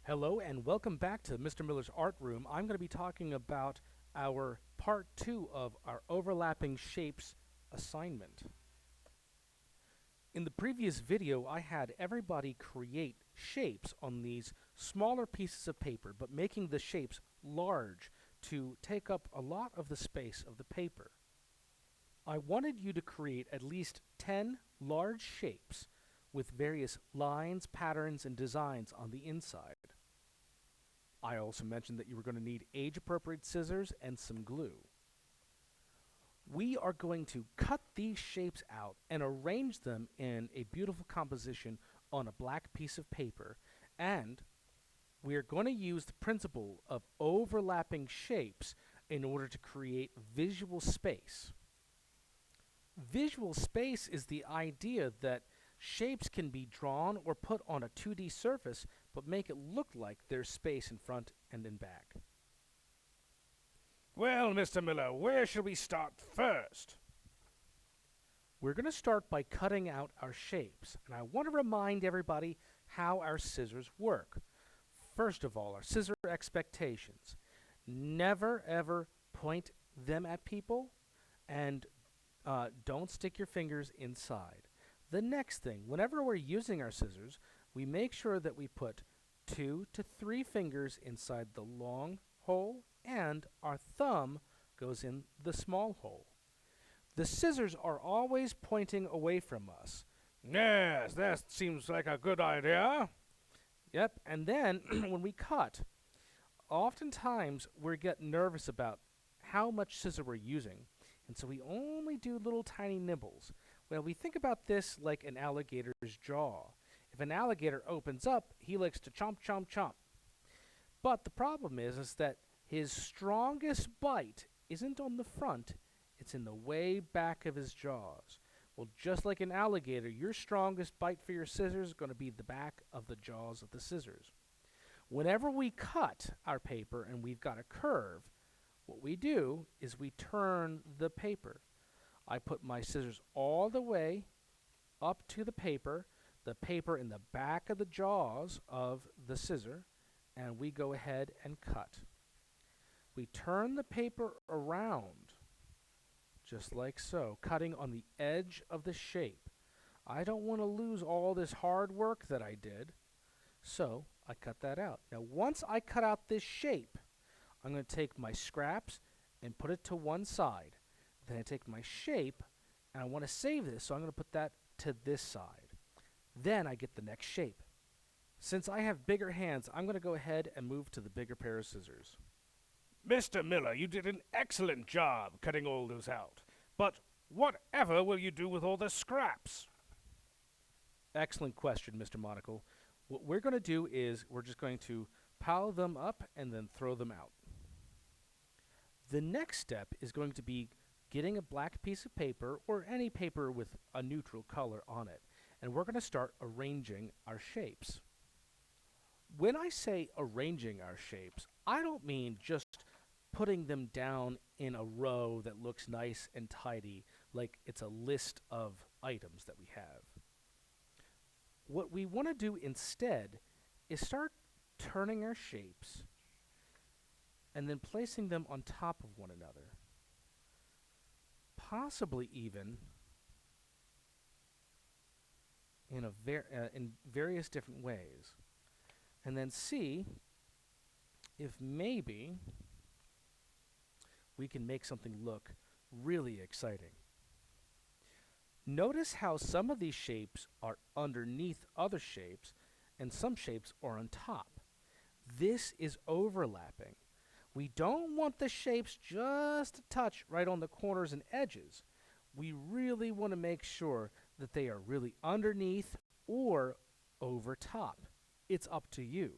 Hello and welcome back to Mr. Miller's Art Room. I'm going to be talking about our part 2 of our overlapping shapes assignment. In the previous video, I had everybody create shapes on these smaller pieces of paper, but making the shapes large to take up a lot of the space of the paper. I wanted you to create at least 10 large shapes with various lines, patterns, and designs on the inside. I also mentioned that you were going to need age-appropriate scissors and some glue. We are going to cut these shapes out and arrange them in a beautiful composition on a black piece of paper, and we are going to use the principle of overlapping shapes in order to create visual space. Visual space is the idea that shapes can be drawn or put on a 2D surface, but make it look like there's space in front and in back. Well, Mr. Miller, where shall we start first? We're going to start by cutting out our shapes, and I want to remind everybody how our scissors work. First of all, our scissor expectations. Never ever point them at people, and don't stick your fingers inside. The next thing, whenever we're using our scissors, we make sure that we put 2 to 3 fingers inside the long hole and our thumb goes in the small hole. The scissors are always pointing away from us. Yes, that seems like a good idea. Yep, and then when we cut, oftentimes we get nervous about how much scissor we're using, and so we only do little tiny nibbles. Well, we think about this like an alligator's jaw. If an alligator opens up, he likes to chomp, chomp, chomp. But the problem is that his strongest bite isn't on the front, it's in the way back of his jaws. Well, just like an alligator, your strongest bite for your scissors is going to be the back of the jaws of the scissors. Whenever we cut our paper and we've got a curve, what we do is we turn the paper. I put my scissors all the way up to the paper in the back of the jaws of the scissor, and we go ahead and cut. We turn the paper around, just like so, cutting on the edge of the shape. I don't want to lose all this hard work that I did, so I cut that out. Now, once I cut out this shape, I'm going to take my scraps and put it to one side. Then I take my shape, and I want to save this, so I'm going to put that to this side. Then I get the next shape. Since I have bigger hands, I'm going to go ahead and move to the bigger pair of scissors. Mr. Miller, you did an excellent job cutting all those out. But whatever will you do with all the scraps? Excellent question, Mr. Monocle. What we're going to do is we're just going to pile them up and then throw them out. The next step is going to be getting a black piece of paper or any paper with a neutral color on it, and we're going to start arranging our shapes. When I say arranging our shapes, I don't mean just putting them down in a row that looks nice and tidy, like it's a list of items that we have. What we want to do instead is start turning our shapes and then placing them on top of one another, possibly even in various different ways, and then see if maybe we can make something look really exciting. Notice how some of these shapes are underneath other shapes and some shapes are on top. This is overlapping. We don't want the shapes just to touch right on the corners and edges. We really want to make sure that they are really underneath or over top. It's up to you.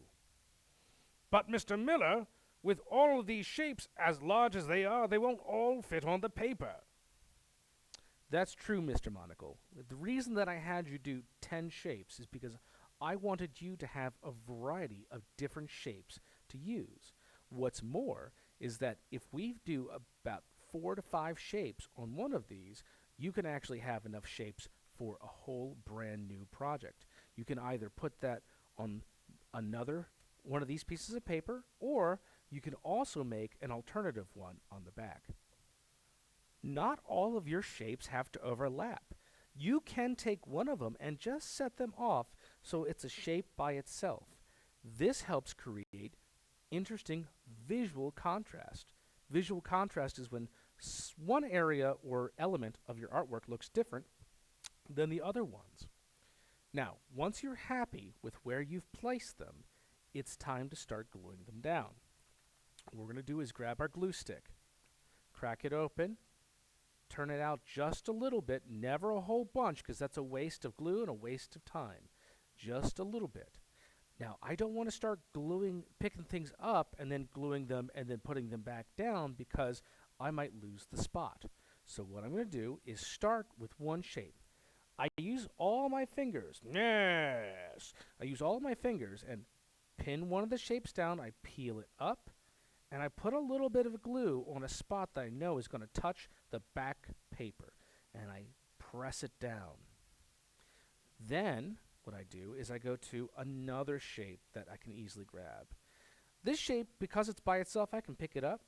But, Mr. Miller, with all of these shapes as large as they are, they won't all fit on the paper. That's true, Mr. Monocle. The reason that I had you do 10 shapes is because I wanted you to have a variety of different shapes to use. What's more is that if we do about 4 to 5 shapes on one of these, you can actually have enough shapes for a whole brand new project. You can either put that on another one of these pieces of paper, or you can also make an alternative one on the back. Not all of your shapes have to overlap. You can take one of them and just set them off so it's a shape by itself. This helps create interesting visual contrast. Visual contrast is when one area or element of your artwork looks different than the other ones. Now, once you're happy with where you've placed them, it's time to start gluing them down. What we're going to do is grab our glue stick, crack it open, turn it out just a little bit, never a whole bunch because that's a waste of glue and a waste of time. Just a little bit. Now, I don't want to start picking things up and then gluing them and then putting them back down because I might lose the spot. So what I'm going to do is start with one shape. I use all my fingers. Yes! I use all my fingers and pin one of the shapes down. I peel it up, and I put a little bit of glue on a spot that I know is going to touch the back paper, and I press it down. Then what I do is I go to another shape that I can easily grab. This shape, because it's by itself, I can pick it up,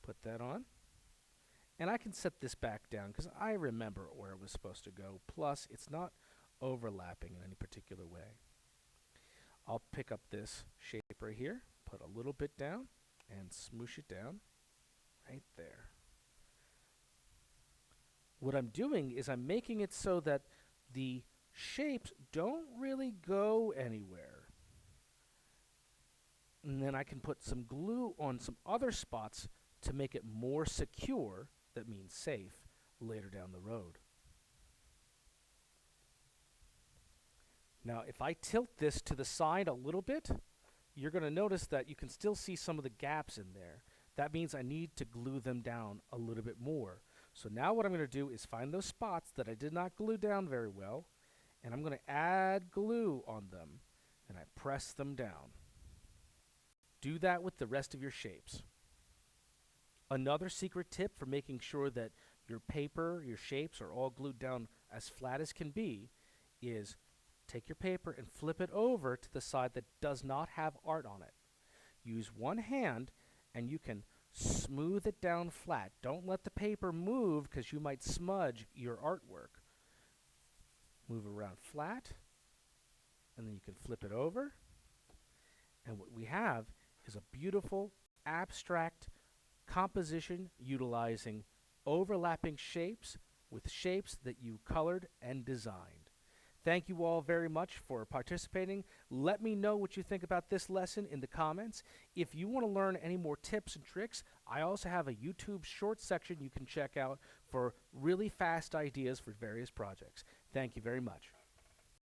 put that on, and I can set this back down because I remember where it was supposed to go. Plus, it's not overlapping in any particular way. I'll pick up this shape right here, put a little bit down, and smoosh it down right there. What I'm doing is I'm making it so that the shapes don't really go anywhere. And then I can put some glue on some other spots to make it more secure, that means safe, later down the road. Now, if I tilt this to the side a little bit, you're going to notice that you can still see some of the gaps in there. That means I need to glue them down a little bit more. So now what I'm going to do is find those spots that I did not glue down very well, and I'm going to add glue on them, and I press them down. Do that with the rest of your shapes. Another secret tip for making sure that your paper, your shapes are all glued down as flat as can be is take your paper and flip it over to the side that does not have art on it. Use one hand and you can smooth it down flat. Don't let the paper move because you might smudge your artwork. Move around flat, and then you can flip it over. And what we have is a beautiful abstract composition utilizing overlapping shapes with shapes that you colored and designed. Thank you all very much for participating. Let me know what you think about this lesson in the comments. If you want to learn any more tips and tricks, I also have a YouTube short section you can check out for really fast ideas for various projects. Thank you very much.